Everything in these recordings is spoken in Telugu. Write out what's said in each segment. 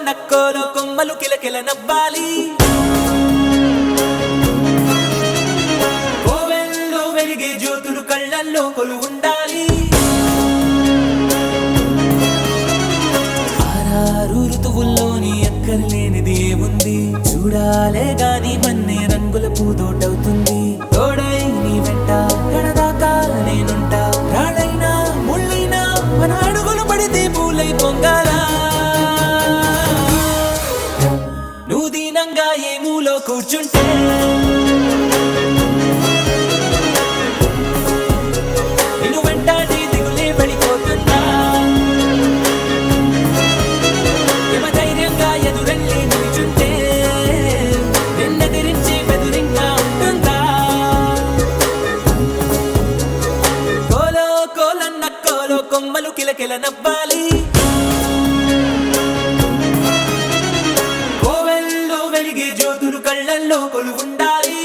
నక్కోలో కొమ్మలు కిలకిల నవ్వాలి. కోవెల్లో వెలిగే జ్యోతులు కళ్ళల్లో కొలువుండాలి. ఆరారు ఋతువుల్లోని అక్కర్లేనిది ఏముంది, చూడాలే గాని మన్నే రంగుల పూదోటవుతుంది. తోడై నీ వెంట గడదాకా నేనుంటా, రాళ్ళైనా ముళ్ళైనా మన అడుగులు పడితే పూలై పొంగాలా. నువ్వు దీనంగా ఏ మూలో కూర్చుంటే నిన్ను వెంటాడి దిగులే పడిపోతుందా. యమధైర్యంగా ఎదురెళ్ళి నిలుచుంటే నిన్నెదిరించి బెదురింగా ఉంటుందా. కోలో కోలన్న కోలో కొమ్మలు కిలకిల నవ్వాలి. కోవెల్లో వెలిగే జ్యోతులు కళ్ళల్లో కొలువుండాలి.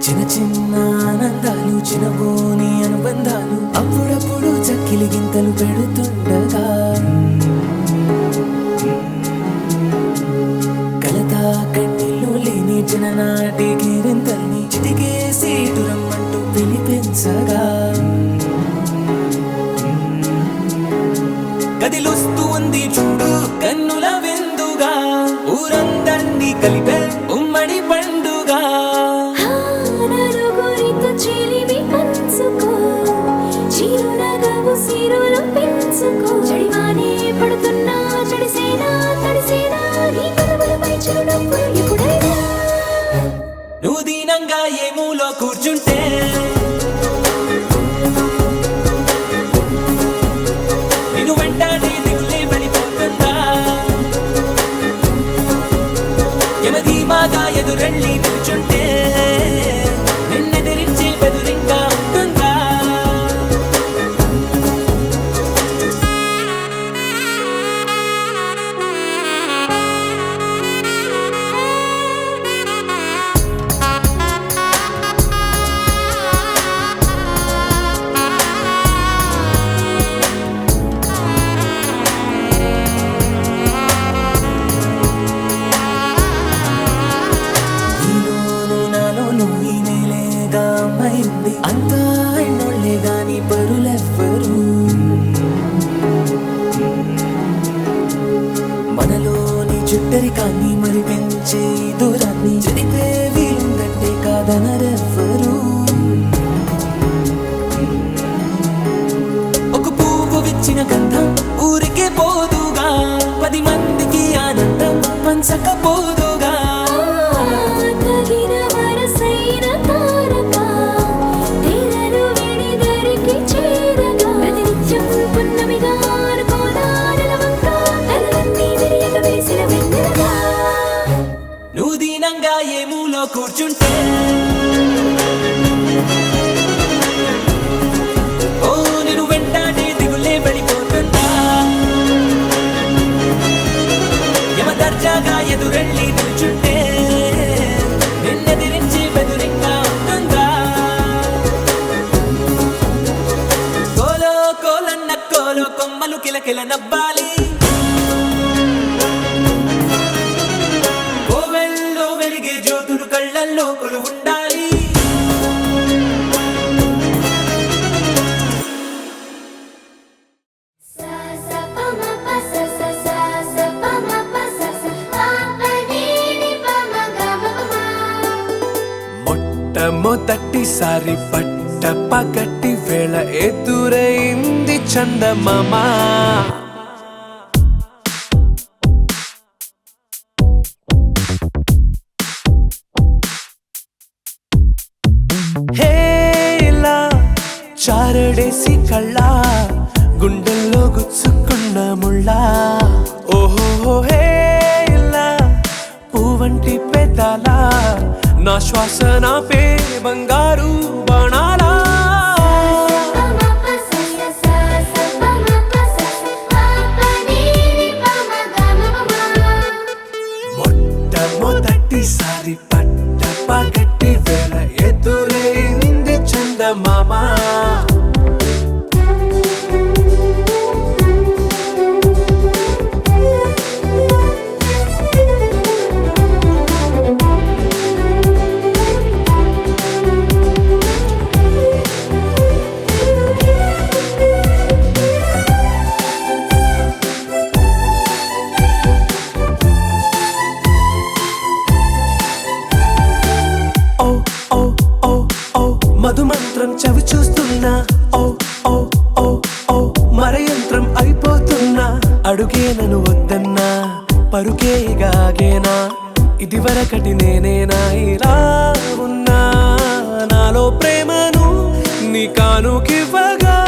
చిన్న చిన్న ఆనందాలు, చిన్నబోని అనుబంధాలు అప్పుడప్పుడు చక్కిలి గింతలు పెడుతుండగా, కలతా కన్నీళ్ళు లేని చిన్ననాటి గిరింతల్ని చిటికేసి దూరమ్మంటూ పిలిపించగా, కదిలొస్తూ ఉంది చూడు కన్నుల విందుగా, ఊరందర్నీ కలిపే ఉమ్మడి పండుగ. నువ్వు దీనంగా ఏ మూలో కూర్చుంటే నిన్ను వెంటాడి దిగులే పడిపోతుందా. యమధీమాగా ఎదురెళ్ళి నిల్చుంటే నిన్నెదిరించి బెదురింగా ఉంటుందా. అంతా ఎన్నోళ్లే గాని పరులెవ్వరు, మనలోని చుట్టరికాన్ని మరి పెంచే దూరాన్ని చెరిపే వీలుందంటే కాదనరెవ్వరు. ఒక పువ్వు విచ్చిన గంధం ఊరికే పోదుగా, 10 మందికి ఆనందం పంచకపోదుగా. నువ్వు దీనంగా ఏ మూలో కూర్చుంటే ఓ నిన్ను వెంటాడి దిగులే పడిపోతుందా. యమదర్జాగా ఎదురెళ్ళి నిల్చుంటే నిన్నెదిరించి బెదురింగా ఉంటుందా. కోలో కోలన్న కోలో కొమ్మలు కిలకిల నవ్వాలి. కోవెల్లో వెలిగే జ్యోతులు కళ్ళల్లో కొలువుండాలి. మొట్టమొదటిసారి పట్టపగటి వేళ ఎదురైంది చందమామ. హేలా చారడేసి కళ్ళ గుండెల్లో గుచ్చుకున్న ముళ్ళ. ఓహో హేలా పూవంటి పెదాల నా శ్వాస నాపే బంగారు బాణాలా. మొట్టమొదటిసారి పట్టపగటి వేళ ఎదురైంది చందమామ. మధుమంత్రం చవి చూస్తున్నా, ఓ ఓ ఓ ఓ మరయంత్రం అయిపోతున్నా. అడుగే నన్ను వద్దన్నా పరుకేగాగేనా, ఇది వరకటి నేనేనా ఇలా ఉన్నా. నాలో ప్రేమను నీ కానుకివ్వగా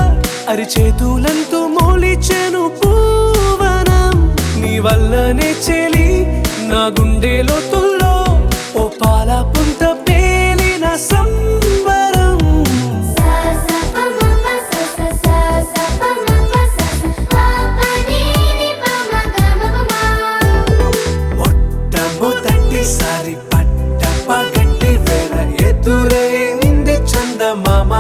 అరిచేతులంతో మోలిచెను పూవనం. నీ వల్లనే చెలి నా గుండెలో తుల్లో ఓ పాల పుంత పేలిన సంబరం. మొట్టమొదటిసారి పట్టపగటి వేళ ఎదురైంది చందమామ.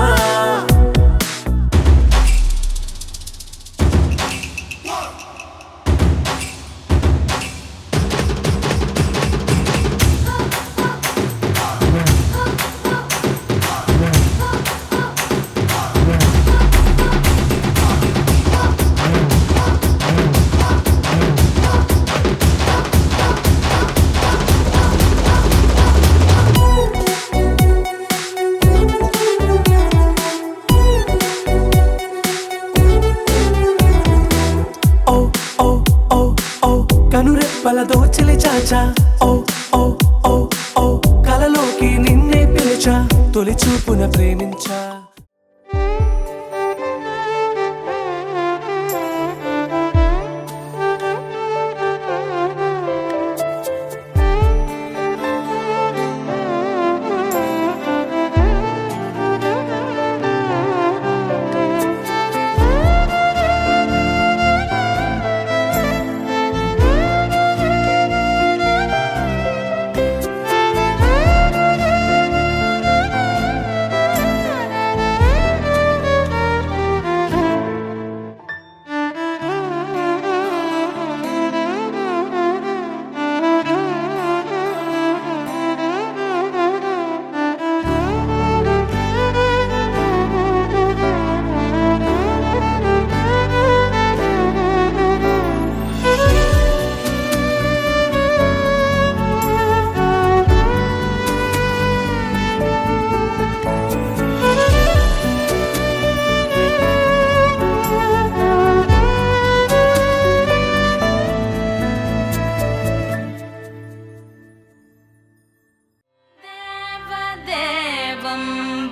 కనురెప్పల దోచెలి చాచా, ఓ ఓ ఓ ఓ కలలోకి నిన్నే పిలిచా, తొలి చూపున ప్రేమించా.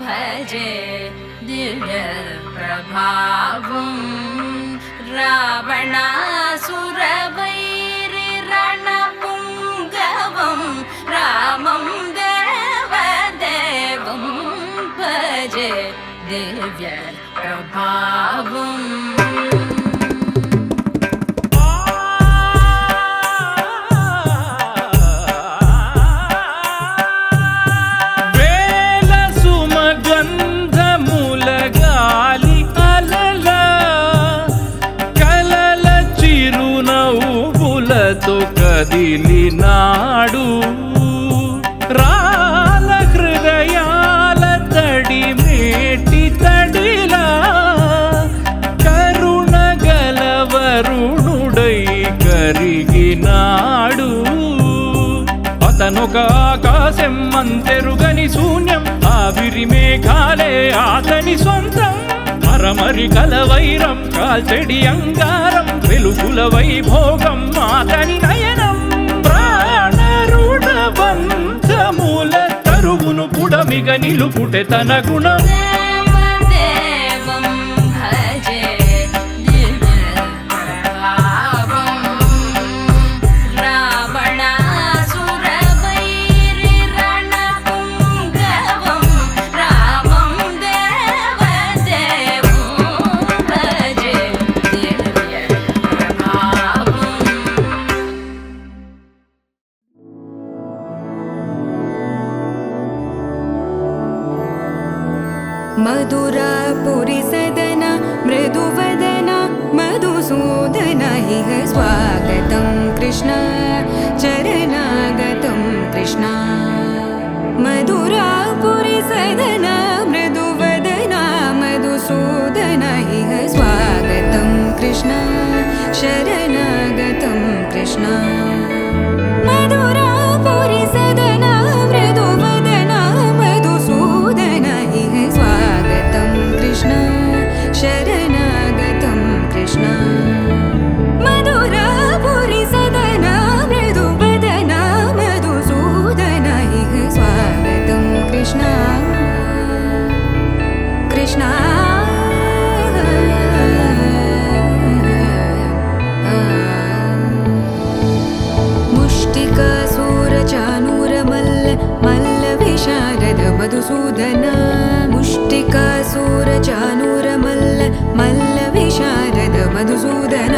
भजे दिव्य प्रभावं रावणासुरवैरि रणपुङ्गवं रामं देवदेवं भजे दिव्य प्रभावम्. కదిలినాడు రాల హృదయాల తడి మేటి తడిలా ఆకాశం అంతెరుగని శూన్యం, ఆవిరి మేఘాలే ఆతని సొంతం. మరమరి కలవైరం కాల్చెడి అంగారం, వెలుగుల వైభోగం ఆతని నయనం. ప్రాణరుణ బంధముల తరువును పుడమిగ నిలుపుటె తన గుణం. దేవదేవం భజే దివ్యప్రభావం. రావణాసురవైరిరణపుంగవం. రామం దేవదేవం భజే దివ్యప్రభావం. मधुरापुरी सदन मृदुवदन मधुसूदन इह स्वागतं कृष्ण चरणागतं कृष्ण. मधुरापुरी सदन मृदुवदन मधुसूदन इह स्वागतं कृष्ण शरणागतं कृष्ण. मधुरापुरी सदन मृदुवदन मधुसूदन इह स्वागतं कृष्ण शरणागतं कृष्ण. मधुरापुरी सदन मृदुवदन मधुसूदन इह स्वागतं कृष्ण कृष्ण. मुष्टिकासूरचानूरमल्ल मल्लविशारद मधुसूदन. मुष्टिकासूरचानूरमल्ल मल्लविशारद मधुसूदन.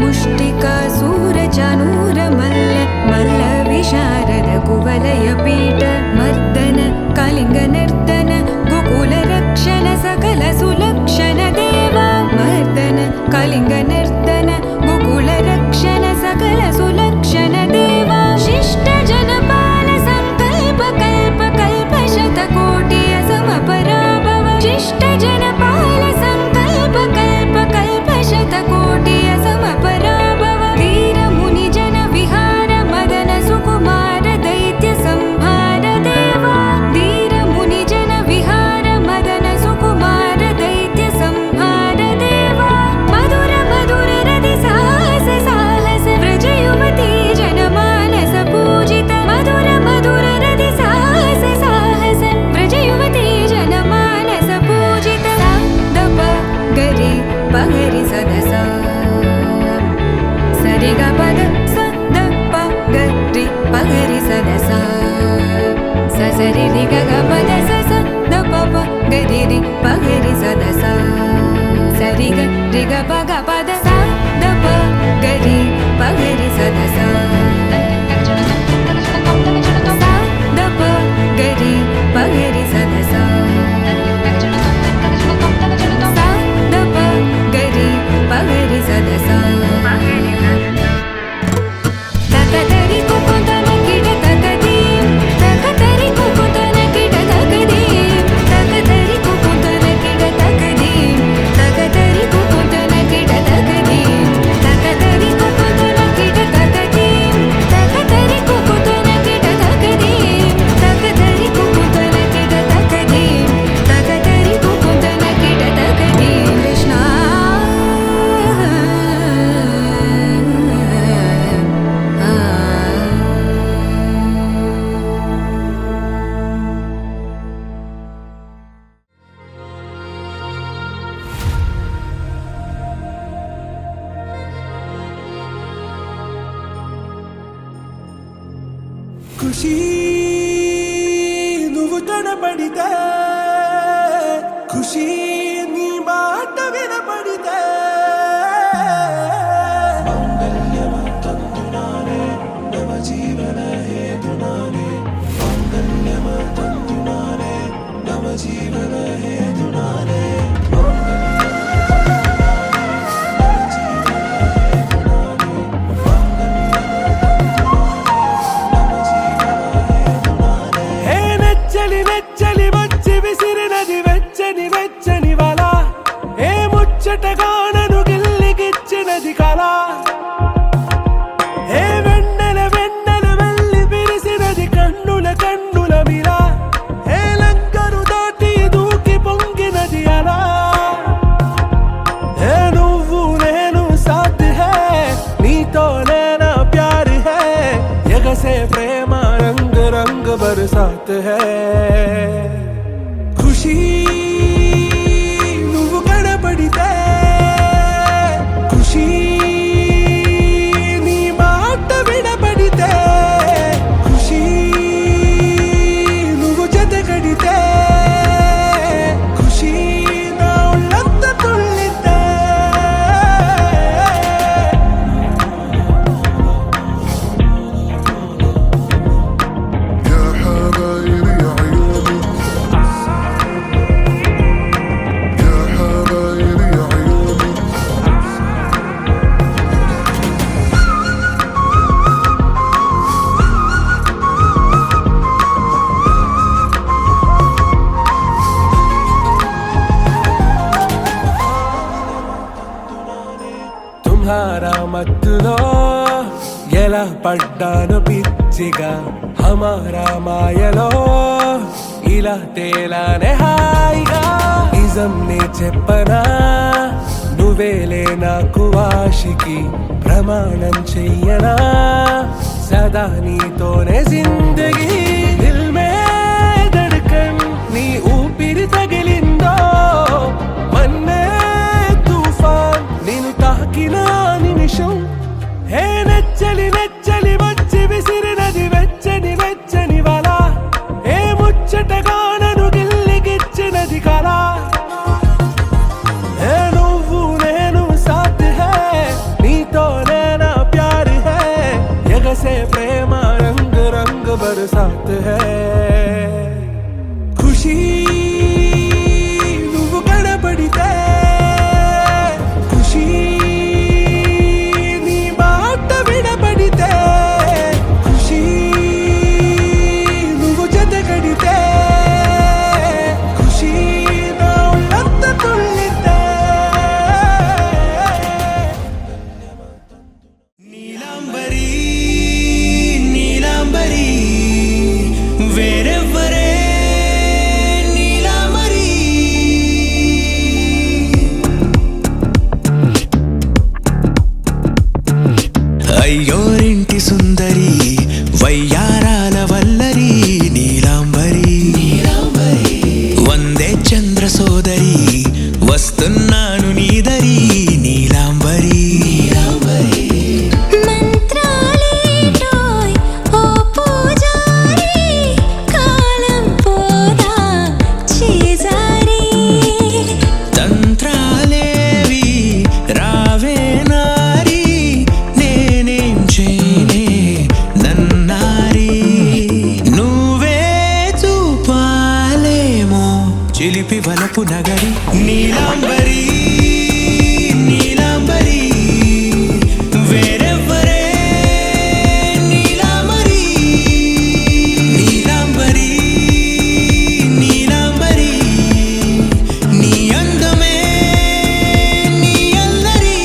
मुष्टिकासूरचानूरमल्ल मल्लविशारद कुवलयपीठ मर्दन कलिङ्गनर्दन गोकुलरक्षण सकल सुलक्षण देवा. मर्दन कलिङ्गनर्दन गोकुलरक्षण सकल सुलक्षण देवा. शिष्ट जनपाल संकल्प कल्प कल्प शतकोटि असमपराभव. शिष्ट जनपाल संकल्प कल्प कल्प शतकोटि असमपराभव. वीर मुनि जन विहार मदन सुकुमार दैत्य संहार देवा. वीर मुनि जन विहार मदन सुकुमार दैत्य संहार देवा. मधुर मधुर रति साहस साहस व्रज युवती जनमानस पूजित. मधुर मधुर रति साहस साहस व्रज युवती जनमानस पूजित. दप गरि पगरि सदस सरि ग पद स द प गरि पगरि सदस स सरि रि ग ग पद स स द प प गरि रि पगरि सदस सरि ग रि ग प ग पद स द प गरि पगरि सदस स द प गरि पगरि सदस स द प गरि पगरि सदस. तकतरि कुकुतन किट तकदीम तकतरि कुकुतन किट तकदीम तकतरि कुकुतन किट तकदीम तकतरि कुकुतन किट तकदीम तकतरि कुकुतन किट तकदीम तकतरि कुकुतन किट तकदीम तकतरि कुकुतन किट तकदीम तकतरि कुकुतन किट तकदीम. कृष्ण ఖుషి నువ్వు కనపడితే, ఖుషి నీ మాట వినపడితే, మంగళ్యమంతందునానే నవ జీవన హేతునానే మంగళ్యమంతందునానే నవ జీవన హేతునానే విసిరినది వెచ్చని వెచ్చని వల. ఏ ముచ్చటగా నన్ను గిల్లిగిచ్చినది కళ. ఏ వెన్నెల వెన్నెల వెళ్ళి విరిసినది కన్ను కనుల కన్నుల మిలా ఏ లంకను దాటి దూకి పొంగినది అలా ఏ నువ్వు నేను సాథ్ హై నీతోనే నా ప్యార్ హై ఎగసే ప్రేమ రంగ్ రంగ్ బరసాత్ హై ఖుషీ నువ్వు కనబడితే ఖుషీ నీ మాట వినబడితే ఖుషీ నువ్వు జతగడితే ఖుషీ నా ఒళ్ళంత తుళ్ళితే يا حبايبي عيوني يا حبايبي عيوني తుమ్హారా మత్తులో ఎలా పడ్డాను పిచ్చిగా హమారా మాయలో ఇలా తేలానే హాయిగా నిజం నే చెప్పనా నువ్వేలే నాకు ఆశికి ప్రమాణం చెయ్యనా సదా నీతోనే జిందగీ దిల్ మే ధడ్కన్ నీ ఊపిరి తగిలిందో మన్నే తుఫాన్ నేను తాకిన నిమిషం హే నెచ్చలి నెచ్చలి వచ్చి విసిరినది వెచ్చని వెచ్చని వల ఏ ముచ్చటగా నన్ను గిల్లిగిచ్చినది కళ ఏ నువ్వు నేను సాథ్ హై నీతోనే నా ప్యార్ హై ఎగసే ప్రేమ రంగ్ రంగ్ బరసాత్ హై ఖుషీ నువ్వు కనబడితే ఖుషీ నీ మాట వినబడితే ఖుషీ నువ్వు జతగడితే ఖుషీ నా ఒళ్ళంత తుళ్ళితే నీలాంబరి నీలాంబరి వేరెవ్వరే నీలాంబరి అయ్యోరింటి సుందరి వయ్యారాల వల్లరి నీలాంబరి వందే చంద్ర సోదరి వస్తున్నాను నీదరి నీలాంబరి మంత్రాలేటోయ్ ఓ పూజారి కాలం పోదా చేజారి తంత్రాలేవి రావే నారి నేనేం చేయనే నన్నారి నువ్వే చూపాలేమో చిలిపి వలపు నగరి నీలాంబరి నీలాంబరి వేరెవ్వరే నీలాంబరి నీలాంబరి నీలాంబరి నీ అందమే నీ అల్లరి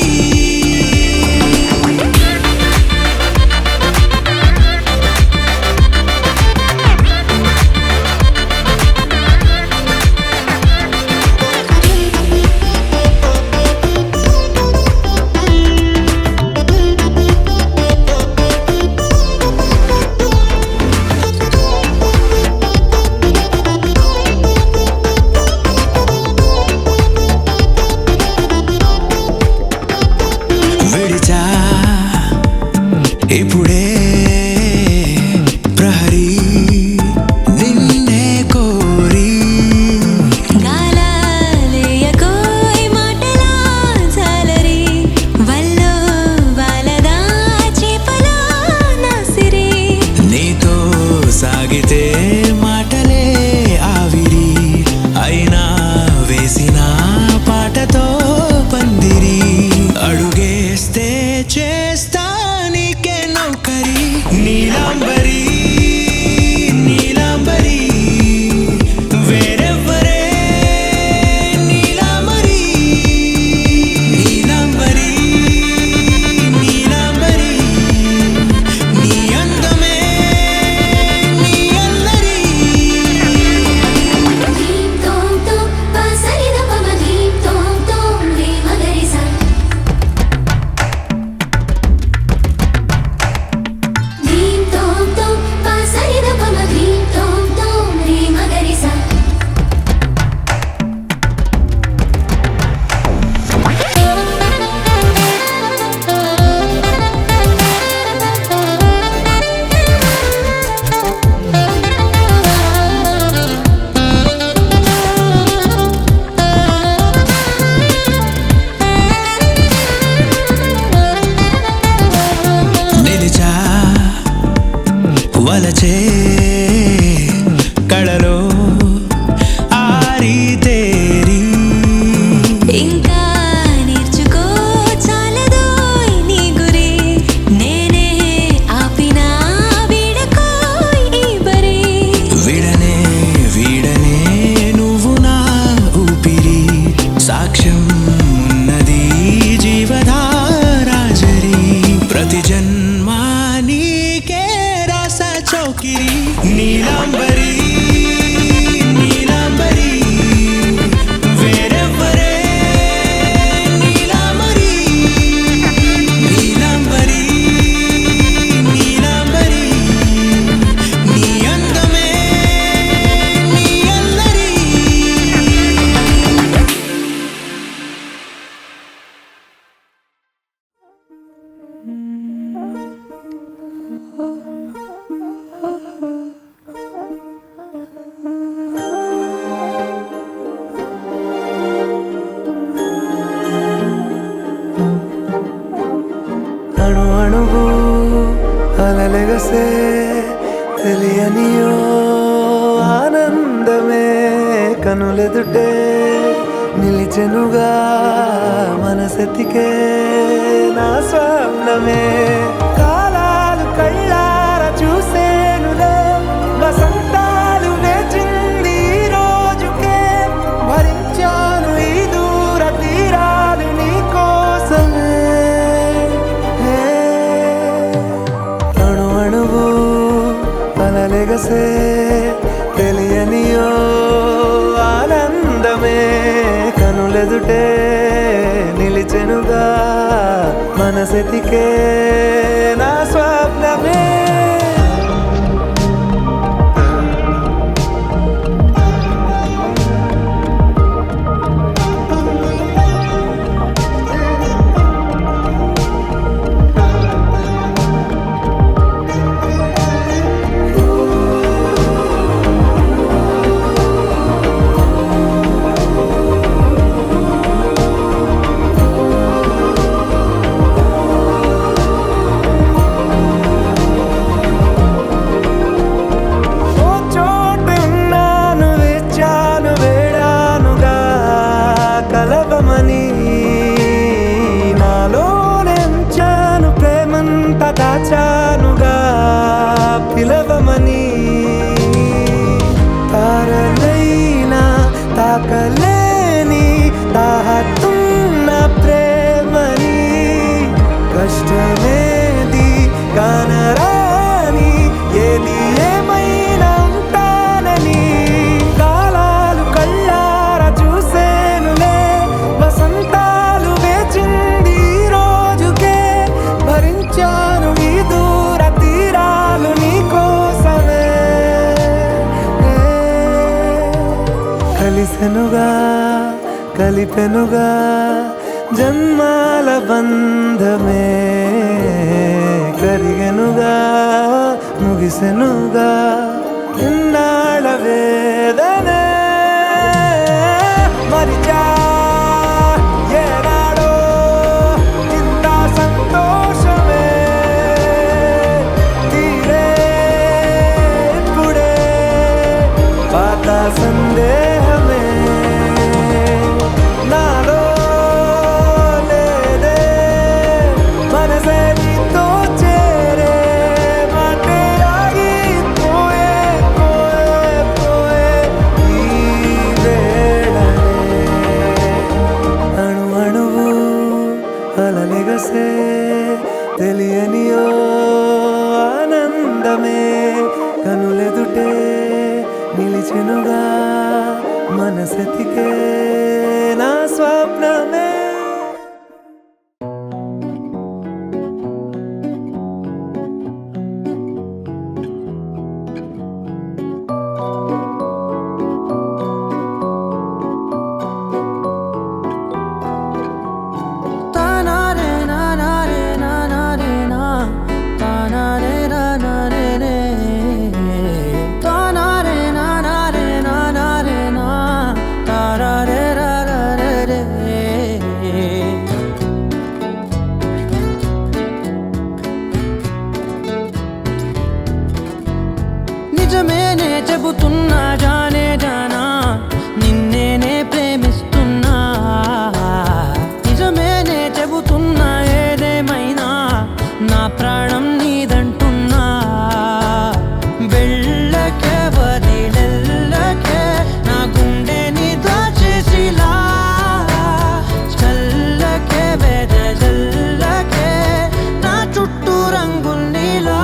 కనులెదుటే నిలిచెనుగా మనసెతికే నా స్వప్నమే కాలాలు కళ్ళార చూసేనులే వసంతాలు వేచింది ఈ రోజుకే భరించాను ఈ దూర తీరాలు నీ కోసమే అణు అణువు అలలెగసే తెలియనియో ఆనందమే కనులెదుటే నిలిచెనుగా మనసెతికే నా స్వప్నమే దాచానుగా పిలవమని తారలైనా తాకలేని తాహతున్న ప్రేమని కష్టమేది కానరాని ఏది ఏమైనా ఉంటానని కాలాలు కళ్ళార చూసేనులే వసంతాలు వేచింది ఈ రోజుకే భరించాను ఈ దూర తీరాలు నీ కోసమే కలిసెనుగా కలిపెనుగా జన్మాల బంధమే కరిగెనుగా ముగిసెనుగా ఇన్నాళ్ళ వేదనే మరిచా ఏనాడో ఇంత సంతోషమే తీరే ఇప్పుడే పాత సందేహమే నాలో లేదే మనసే నీతో చేరే మాటే ఆగిపోయే పోయే పోయే ఈ వేళనే అణు అణువు అలలెగసే తెలియనియో ఆనందమే కనులెదుటే నిలిచెనుగా మనసెతికే నా స్వప్నమే నిజమేనే చెబుతున్నా జానే జానా నిన్నేనే ప్రేమిస్తున్నా నిజమేనే చెబుతున్నా ఏదేమైనా నా ప్రాణం నీదంటున్నా వెళ్ళకే వదిలెల్లకే నా గుండెని దాచేసిలా చల్లకే వెదజల్లకే నా చుట్టూ రంగుల్నిలా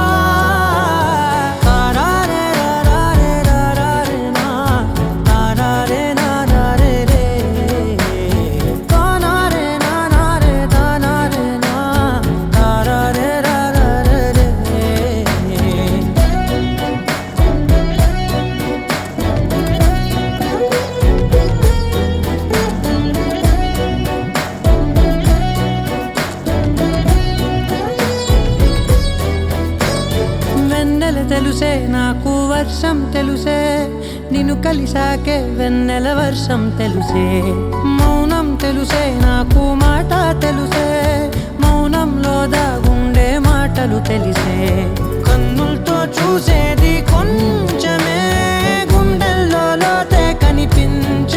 తెలుసే నాకు వర్షం తెలుసే నిన్ను కలిసాకే వెన్నెల వర్షం తెలుసే మౌనం తెలుసే నాకు మాట తెలుసే మౌనంలో దాగుండే మాటలు తెలిసే కన్నులతో చూసేది కొంచెమే గుండెల్లో లోతే కనిపించ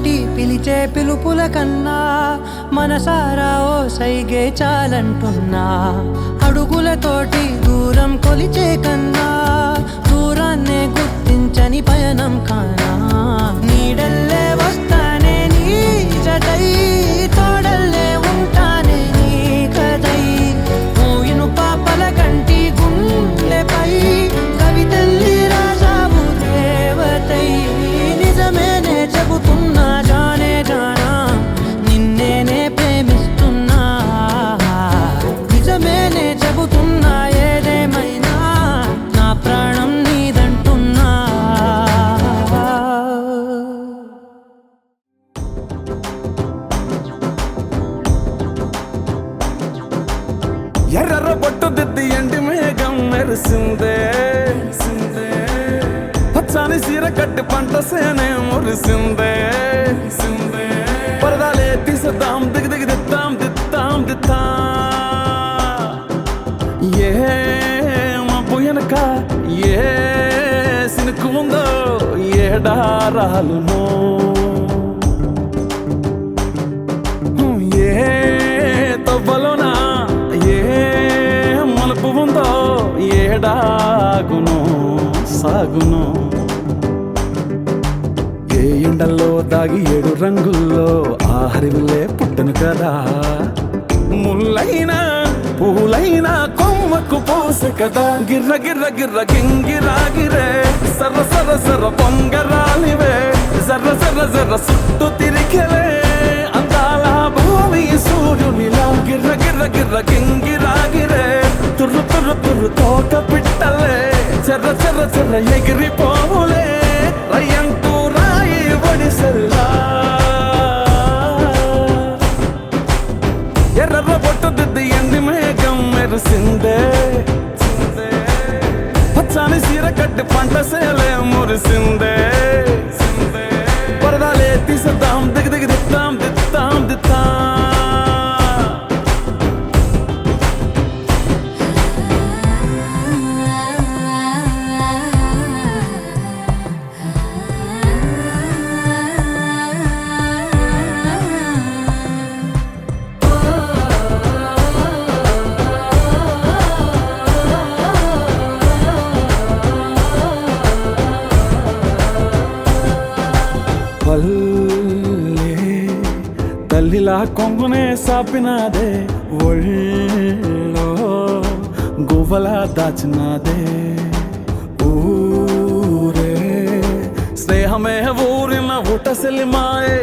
తోటి పిలిచే పిలుపుల కన్నా మనసారా ఓ సైగే చాలంటున్నా అడుగులతోటి దూరం కొలిచే కన్నా దూరాన్నే గుర్తించని పయనం కానా నీడల్లే వస్తానే నీ జతై తోడల్లే ఉంటానే నీ కదై మోయిను పాపల కంటి గుండెపై కవితల్లి రాజావు దేవతై నిజమేనే చెబుతున్నా జానే జానా నిన్నేనే ప్రేమిస్తున్నా నిజమేనే చెబుతున్నా ఏదేమైనా నా ప్రాణం నీదంటున్నా ఎర్ర బొట్టు దిద్ది ఎండి మేఘం మెరిసిందే పచ్చాని సీర కట్టి పంట సేనే మురిసిందే పరదాలే తీసేద్దాం దిగి దిగి దిద్దాం దిద్దాం దిద్దా ఏ మబ్బు వెనక ఏ సినుకు ఉందో ఏడారాలునో ఏ తవ్వలోనా ఏ మలుపు ఉందో ఏడాగునో సాగునో ఏ ఎండల్లో దాగి 7 రంగుల్లో ఆ హరివిలే పుట్టను కదా ముల్లైనా పూలైనా కొమ్మకు పోసే కదా గిర్ర గిర్ర గిర్ర గింగిరాగిరే సర్ర సర్ర సర్ర పొంగరాలివే జర్ర జర్ర జర్ర సుట్టు తిరిగలే అందాల భూమి సూర్యునిలా గిర్ర గిర్ర గిర్ర గింగిరాగిరే తుర్రు తుర్రు తుర్రు తోట పిట్టలే చెర్ర చెర్ర చెర్ర ఎగిరిపోవులే రయ్యంటూ రాయి ఒడిసెల్లా ఎర్ర బొట్టు దిద్ది ఎండి మేఘం మెరిసిందే పచ్చాని సీర కట్టి పంట సేలే మురిసిందే పరదాలే తీసేద్దాం దిగి దిగి దిద్దాం దిద్దాం దిద్దా తల్లిలా కొంగునే సాపినాదే ఒళ్ళో గువ్వలా దాచినాదే ఊరే స్నేహమే ఊరిన ఊటసెలిమాయే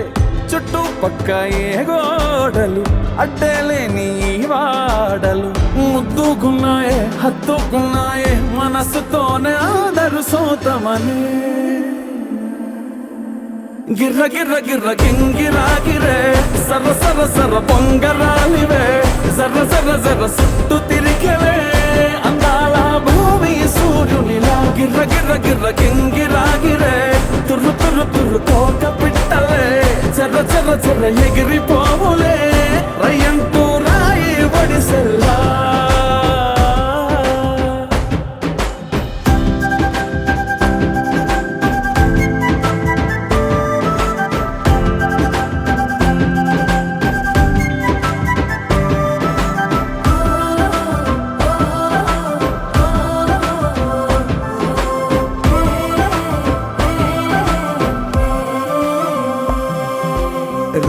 చుట్టూ పక్క ఏ గోడలు అడ్డేలేని వాడలు ముద్దుకున్నాయే హత్తుకున్నాయే మనసుతోనే ఆదరు సోతమని గిర్ర గిర్ర గిర్ర గింగిరాగిరే సర్ర సర్ర సర్ర పొంగరాలివే జర్ర జర్ర జర్ర సుట్టు తిరిగలే అందాల భూమి సూర్యునిలా గిర్ర గిర్ర గిర్ర గింగిరాగిరే తుర్రు తుర్రు తుర్రు తోట పిట్టలే చెర్ర చెర్ర చెర్ర ఎగిరిపోవులే రయ్యంటూ రాయి ఒడిసెల్లా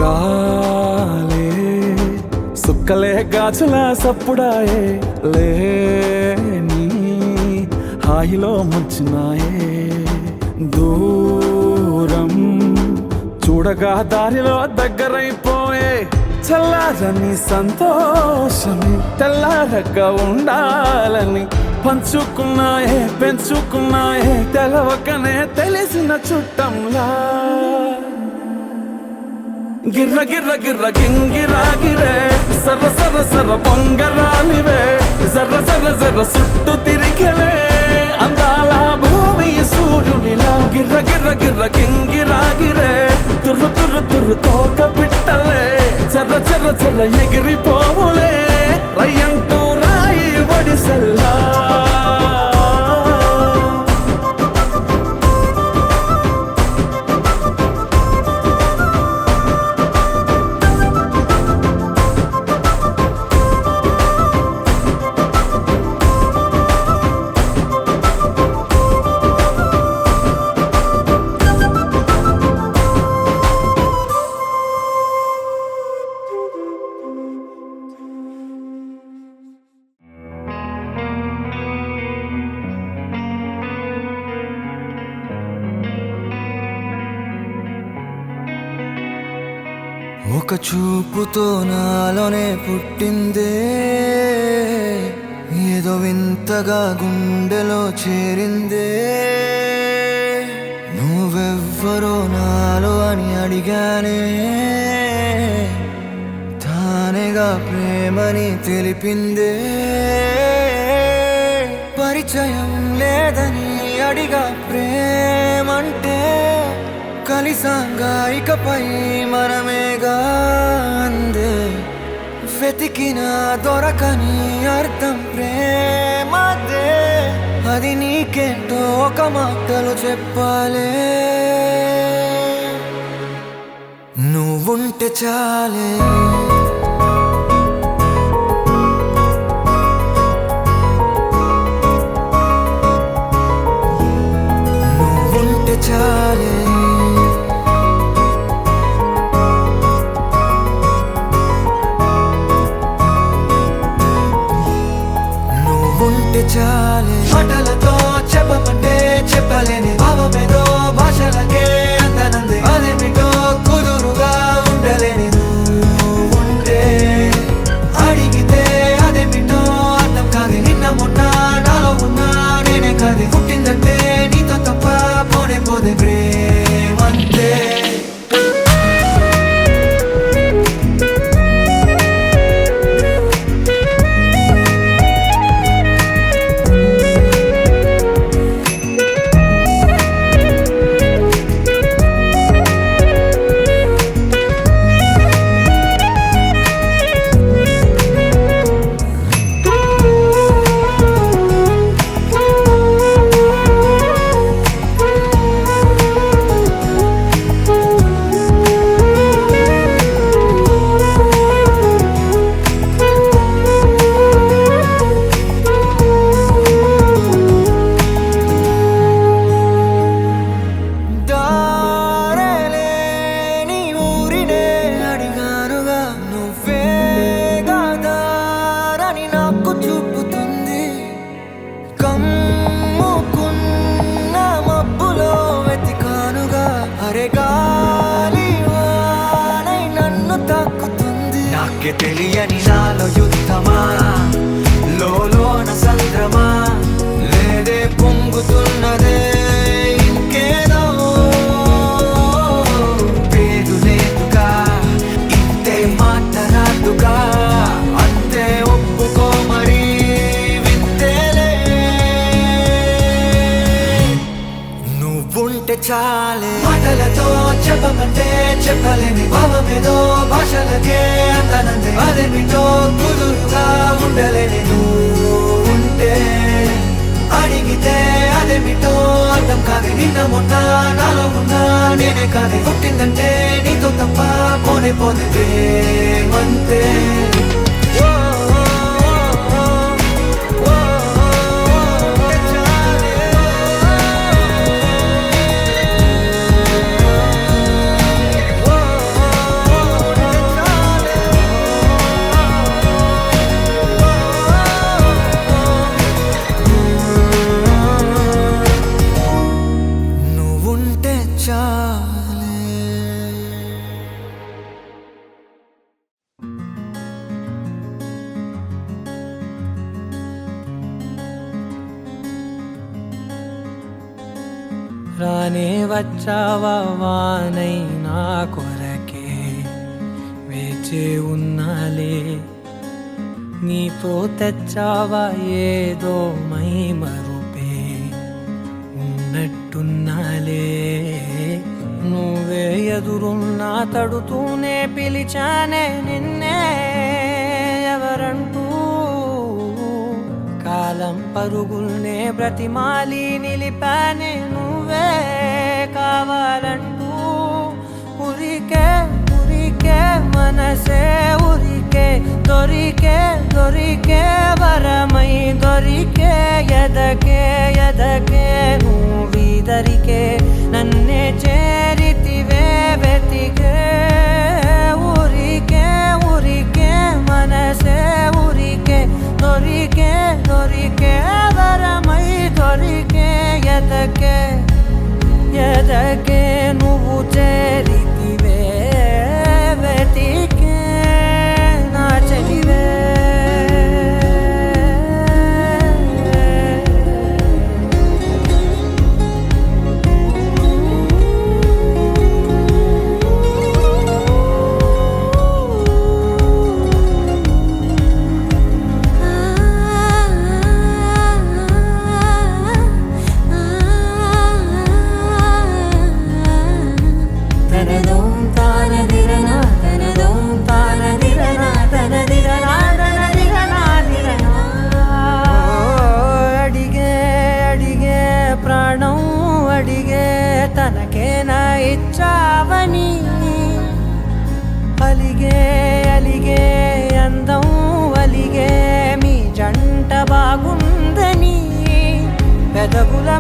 రాలే సుక్కలే గాచుల సప్పుడాయే లేని హాయిలో ముంచినాయే దూరం చూడగా దారిలో దగ్గరైపోయే చల్లారని సంతోషమే తెల్లారగా ఉండాలని పంచుకున్నాయే పెంచుకున్నాయే తెలవకనే తెలిసిన చుట్టంలా గిర్ర గిర్ర గిర్ర గింగిరాగిరే సర్ర సర్ర సర్ర పొంగరాలివే జర్ర జర్ర జర్ర సుట్టు తిరిగలే అందాల భూమి సూర్యునిలా గిర్ర గిర్ర గిర్ర గింగిరాగిరే తుర్రు తుర్రు తుర్రు తోక పిట్టలే చెర్ర చెర్ర చెర్ర ఎగిరిపోవులే రయ్యంటూ రాయి ఒడిసెల్లా ఒక చూపుతో నాలోనే పుట్టిందే ఏదో వింతగా గుండెలో చేరిందే నువ్వెవ్వరో నాలో అని అడిగానే తానేగా ప్రేమని తెలిపిందే పరిచయం లేదని అడిగా ప్రేమంటే కలిసాంగా ఇకపై మనమేగా అందే వెతికిన దొరకని అర్థం ప్రేమదే అది నీకేంటో ఒక మాటలు చెప్పాలే నువ్వుంటే చాలే నువ్వుంటే చాలే నువ్వుంటే చాలే మాటలతో చెప్పమంటే చెప్పలేని భావమేదో భాషలకే అందనంది అదేమిటో కుదురుగా ఉండలేని నువ్వుంటే అడిగితే అదేమిటో అర్థం కాదు నిన్న మొన్న నాలో ఉన్నా నేనే కాదు పుట్టిందంటే నీతో తప్ప పోనే పోదే ప్రేమంతే తెలియని నాలో యుద్ధమా లోన సంద్రమా లేదే పొంగుతున్నదే ఇంకేదో పేరు లేదుగా ఇంతే మాట్లాడుగా అంతే ఒప్పుకో మరి వింతేలే నువ్వుంటే చాలే మాటలతో చెప్పమంటే చెప్పలేని భావమేదో భాషలకే అందనంది అదేమిటో కుదురుగా ఉండలేని నువ్వుంటే అడిగితే అదేమిటో అర్థం కాదు నిన్న మొన్న నాలో ఉన్నా నేనే కాదు పుట్టిందంటే నీతో తప్ప పోనే పోతే ప్రేమంతే రానే వచ్చావా వానై నా కొరకే వేచే ఉన్నాలే నీతో తెచ్చావా ఏదో మై మరుపే ఉన్నట్టున్నాలే నువ్వే ఎదురున్నా తడుతూనే పిలిచానే నిన్నే ఎవరంటూ కాలం పరుగుల్నే బ్రతిమాలి నిలిపానే నువ్వే కావాలంటూ ఉరికే ఉరికే మనసే ఉరికే దొరికే దొరికే వరమై దొరికే ఎదకే ఎదకే నువ్విదరికే నన్నే చేరితివే వెతికే ఉరికే ఉరికే మనసే ఉరికే దొరికే దొరికే వరమై దొరికే ఎదకే ఎదకే నువ్వు చేరితివే వెతికే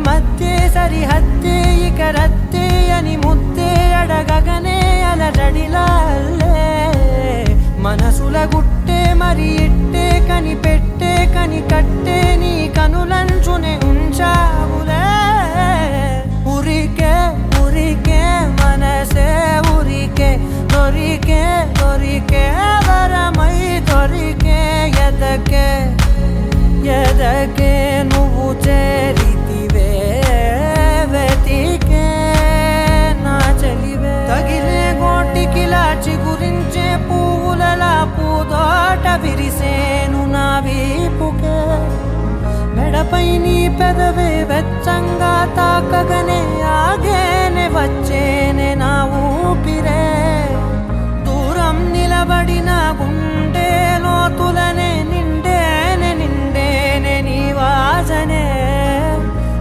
మధ్య సరిహద్దే ఇక రద్దే అని ముద్దే అడగగనే అలజడిలా అల్లే మనసుల గుట్టే మరి ఇట్టే కనిపెట్టే కని కట్టే నీ కనులంచునే ఉంచావులే ఉరికే ఉరికే మనసే ఉరికే దొరికే దొరికే వరమై దొరికే ఎదకే ఎదకే నువ్వు చేరితివే వెతికే నా చెలివే తగిలే గోటికిలా చిగురించే పువ్వులలా పూదోట విరిసేను నా వీపుకే మెడపై నీ పెదవే వెచ్చంగా తాకగనే ఆగేనే వచ్చేనే నా ఊపిరే దూరం నిలబడిన గుండె లోతులనే నిండేనే నిండేనే నీ వాసనే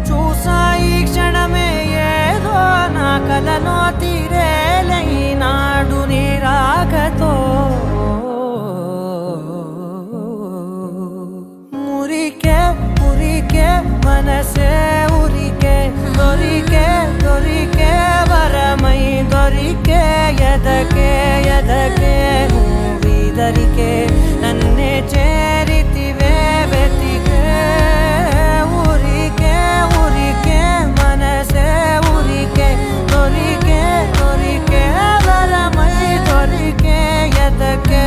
చూసా ఈ క్షణమే ఏదో నా కలలో తీరేలై నాడు నీ రాకతో మురికే మురికే మనసే ఉరికే దొరికే దొరికే వరమై దొరికే ఎదకే ఎదకే నువ్విదరికే నన్నే చేరితివే వెతికే ఉరికే ఉరికే మనసే ఉరికే దొరికే దొరికే వరమై దొరికే ఎదకే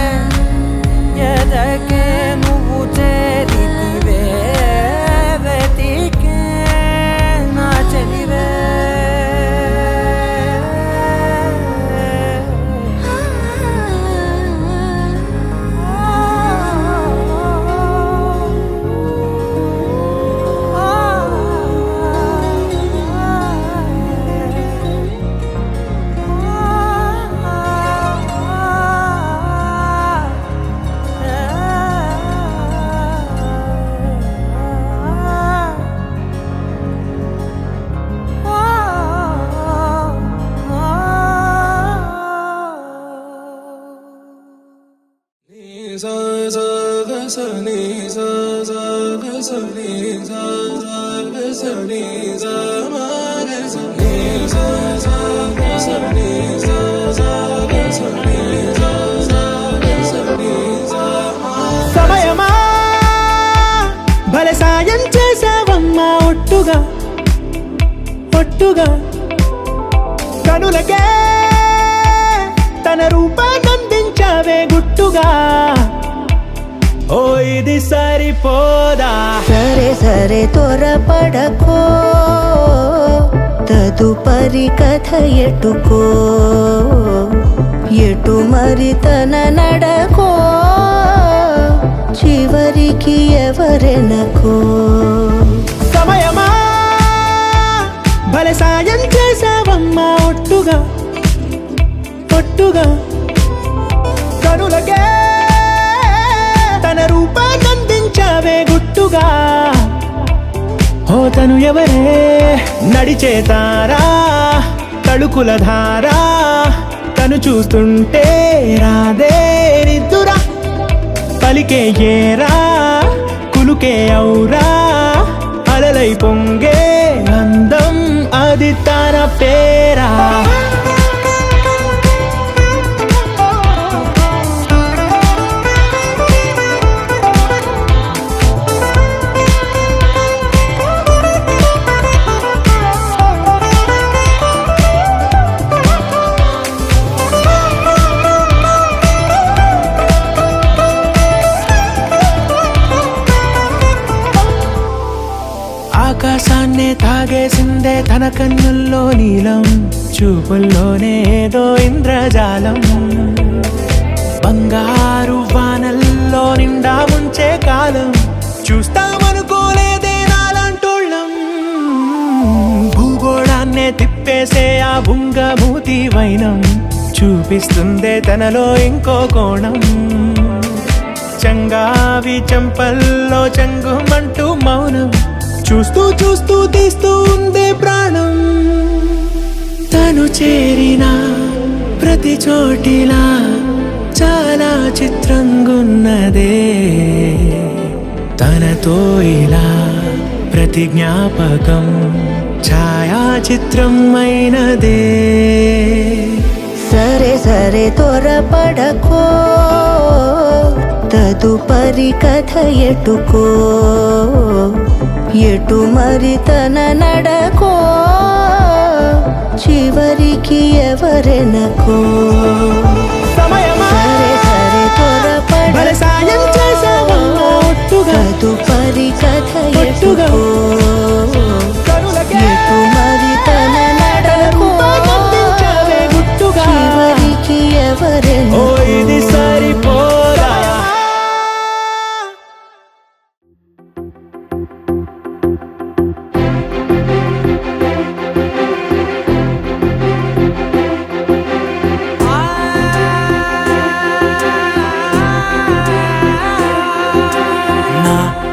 ఎదకే నువ్వు చేరితివే వెతికే నా చెలివే సమయమా భలే సాయం చేసావమ్మా ఒట్టుగా ఒట్టుగా కనులకే తన రూపాన్నందించావే గుట్టుగా ఓ ఇది సరిపోదా సరే సరే త్వరపడకో తదుపరి కథ ఎటుకో ఎటు మరి తన నడకో చివరికి ఎవరెనకో సమయమా భలే సాయం చేసావమ్మా ఒట్టుగా ఒట్టుగా కనులకే తన రూపాన్నందించావే గుట్టుగా ఓ తను ఎవరే నడిచే తారా తళుకుల ధారా తను చూస్తుంటే రాదే నిద్దురా పలికే ఏరా కులుకే ఔరా అలలై పొంగే అందం అది తన పేరా ఆకాశాన్నే తాగేసిందే తన కన్నుల్లో నీలం చూపుల్లోనే ఏదో ఇంద్రజాలం బంగారు వానల్లో నిండా ముంచే కాలం చూస్తామనుకోలేదే నాలాంటోళ్ళం భూగోళాన్నే తిప్పేసే ఆ బుంగమూతి వైనం చూపిస్తుందే తనలో ఇంకో కోణం చంగావి చంపల్లో చంగుమంటూ మౌనం చూస్తూ చూస్తూ తీస్తూ ఉందే ప్రాణం తను చేరిన ప్రతి చోటిలా చాలా చిత్రంగున్నదే తనతో ఇలా ప్రతి జ్ఞాపకం ఛాయాచిత్రం అయినదే. సరే సరే త్వరపడకో, తదుపరి కథ ఎటుకో, ఎటు మరి తన నడకో, చివరికి ఎవరెనకో. సరే సరే త్వరపడకో, తదుపరి కథ ఎటుకో, ఎటు మరి తన నడకో, చివరికి ఎవరెనకో. ఇది సరిపోదా?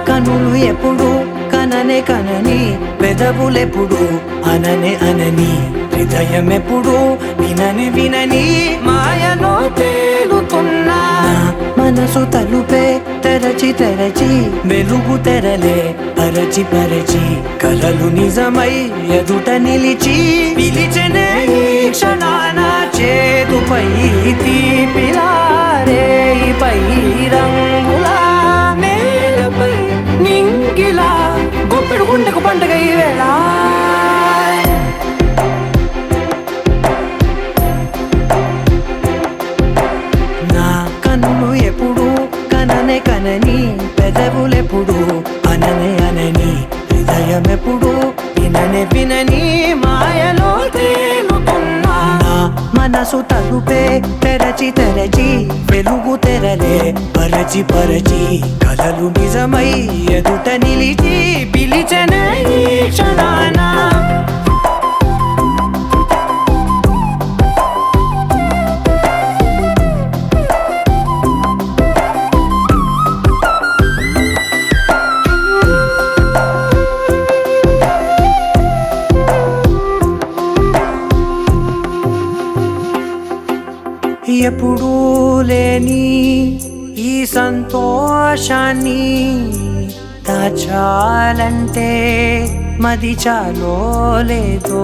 కనులు ఎప్పుడు కననే కనని, పెదవులెప్పుడు అననే అనని, హృదయం ఎప్పుడు వినని వినని, మాయలో తేలుతున్నా మనసు తలుపే తెరచి తెరచి, వెలుగు తెరలే పరచి పరచి, కలలు నిజమై ఎదుట నిలిచి, పిలిచెనే ఈ క్షణాన చేతుపై తీపిలారే పై రంగులా, నేలపై నింగిలా, గుప్పెడు గుండెకు పండగ ఈ వేళ. నా కన్నులు ఎప్పుడు కననే కనని, పెదవులెప్పుడు అననే అనని, హృదయం ఎప్పుడు విననే వినని, మాయలో తేలుతున్నా మనసు తలుపే తెరచి తెరచి, వెలుగు తెరలే పరచి పరచి, కలలు నిజమై ఎదుట నిలిచి, పిలిచెనే ఈ క్షణాన. ఎప్పుడూ లేని ఈ సంతోషాన్ని దాచాలంటే మది చాలో లేదో,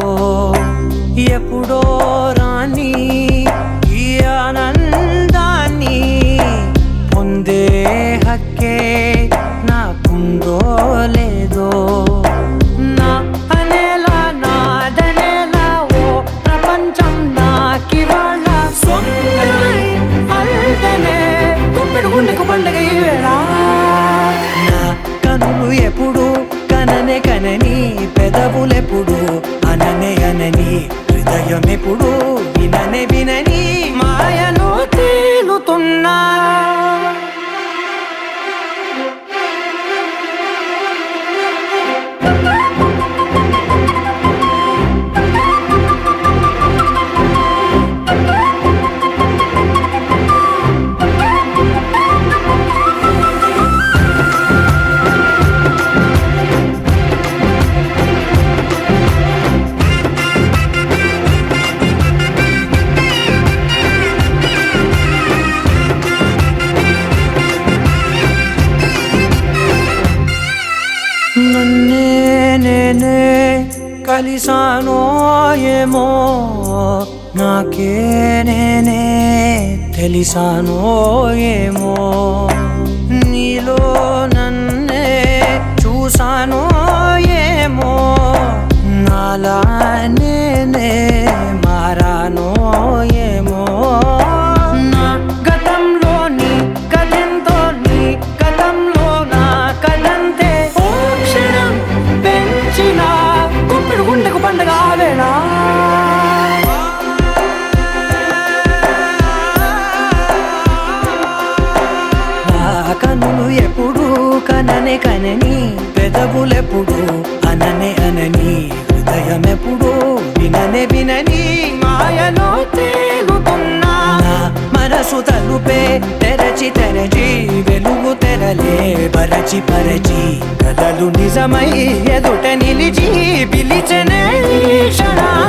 ఎప్పుడో రాని ఈ ఆనందాన్ని పొందే హక్కే నాకుందో లేదో. నా అనేలా నాదనేలా ఓ ప్రపంచం నాకివాళ్ళ సొంతమై అల్దనే, గుప్పెడు గుండెకు పండగ ఈ వేళ. నా కనులు ఎప్పుడు కననే కనని, పెదవులెప్పుడు అననే అనని, హృదయం ఎప్పుడు విననే వినని, మాయలో తేలుతున్నా. నన్నే నేనే కలిసానో ఏమో, నాకే నేనే తెలిసానో ఏమో, నీలో నన్నే చూసానో ఏమో, నాలా నేనే మారానో ఏమో. నా గతంలోని కథంతో నీ గతంలో నా కథంతే, ఓ క్షణం పెంచిన గుప్పెడు గుండెకు పండగ వేళ. కనులు ఎప్పుడు కననే కనని, పెదవులెప్పుడు అననే అనని, హృదయం ఎప్పుడు విననే వినని, మాయలో తేలుతున్నా మనసు తలుపే తెరచి తెరచి, వెలుగు తెరలే పరచి పరచి, కలలు నిజమై ఎదుట నిలిచి, పిలిచెనే ఈ క్షణాన.